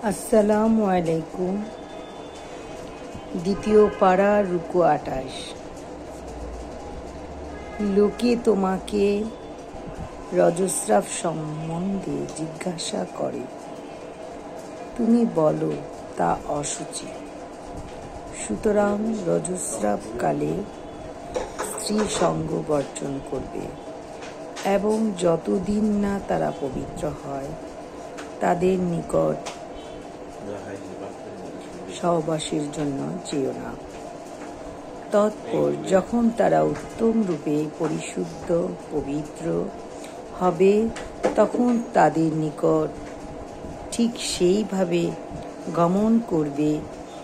আসসালামু আলাইকুম। দ্বিতীয় পারা রুকু ২৮। লোকে তোমাকে রজস্রাব সম্বন্ধে জিজ্ঞাসা করে, তুমি বলো তা অশুচি। সুতরাং রজস্রাবকালে স্ত্রী সঙ্গ বর্জন করবে এবং যতদিন না তারা পবিত্র হয় তাদের নিকট সহবাসের জন্য যেও না। তৎপর যখন তারা উত্তম রূপে পরিশুদ্ধ পবিত্র হবে তখন তাদের নিকট ঠিক সেইভাবে গমন করবে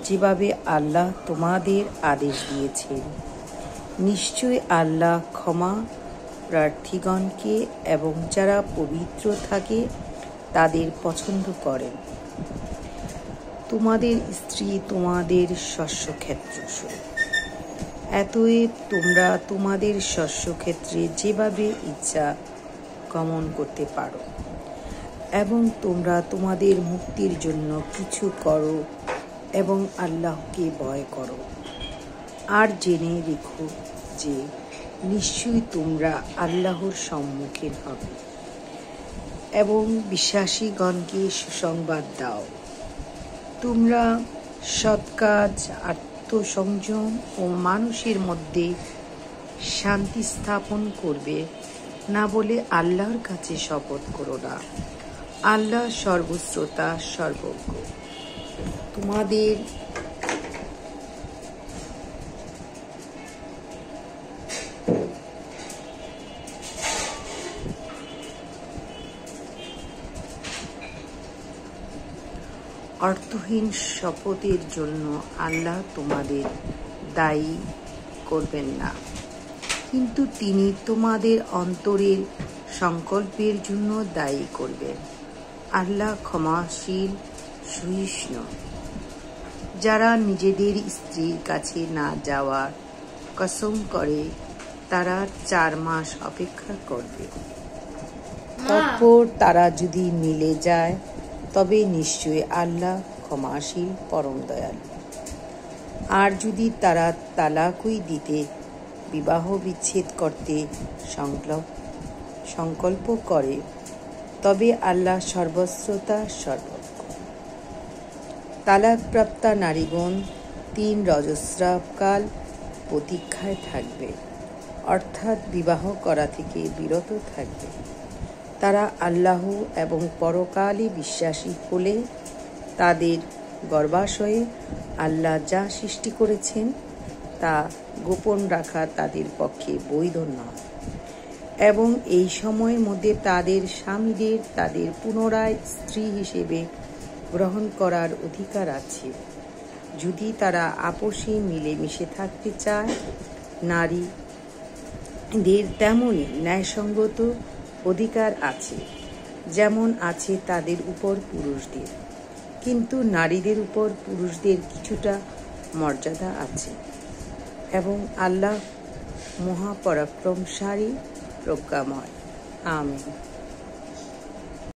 যেভাবে আল্লাহ তোমাদের আদেশ দিয়েছেন। নিশ্চয় আল্লাহ ক্ষমা প্রার্থীগণকে এবং যারা পবিত্র থাকে তাদের পছন্দ করেন। তোমাদের স্ত্রী তোমাদের শস্যক্ষেত্র স্বরূপ। অতএব তোমরা তোমাদের শস্যক্ষেত্রে যেভাবে ইচ্ছা গমন করতে পারো এবং তোমরা তোমাদের মুক্তির জন্য কিছু করো এবং আল্লাহকে ভয় করো। আর জেনে রেখো যে নিশ্চয়ই তোমরা আল্লাহর সম্মুখীন হবে এবং বিশ্বাসীগণকে সুসংবাদ দাও। তোমরা সৎ কাজ, আত্মসংযম ও মানুষের মধ্যে শান্তি স্থাপন করবে না বলে আল্লাহর কাছে শপথ করো না। আল্লাহ সর্বশ্রোতা, সর্বজ্ঞ। তোমাদের অর্থহীন শপথের জন্য আল্লাহ তোমাদের দায়ী করবেন না, কিন্তু তিনি তোমাদের অন্তরের সংকল্পের জন্য দায়ী করবেন। আল্লাহ ক্ষমাশীল, সহিষ্ণু। যারা নিজেদের স্ত্রীর কাছে না যাওয়ার কসম করে তারা ৪ মাস অপেক্ষা করবে। তারপর তারা যদি মিলে যায় তবে নিশ্চয়ই আল্লাহ ক্ষমাশীল, পরম দয়ালু। আর যদি তারা তালাকই দিতে, বিবাহ বিচ্ছেদ করতে সংকল্প করে তবে আল্লাহ সর্বশ্রোতা, সর্বজ্ঞ। তালাকপ্রাপ্তা নারীগণ ৩ রজস্রাবকাল প্রতীক্ষায় থাকবে, অর্থাৎ বিবাহ করা থেকে বিরত থাকবে। তারা আল্লাহ এবং পরকালে বিশ্বাসী হলে তাদের গর্ভাশয়ে আল্লাহ যা সৃষ্টি করেছেন তা গোপন রাখা তাদের পক্ষে বৈধ নয় এবং এই সময়ের মধ্যে তাদের স্বামীদের তাদের পুনরায় স্ত্রী হিসেবে গ্রহণ করার অধিকার আছে। যদি তারা আপোষে মিলেমিশে থাকতে চায়, নারীদের তেমনই ন্যায়সঙ্গত অধিকার আছে যেমন আছে তাদের উপর পুরুষদের, কিন্তু নারীদের উপর পুরুষদের কিছুটা মর্যাদা আছে এবং আল্লাহ মহাপরাক্রমশালী, প্রজ্ঞাময়। আমিন।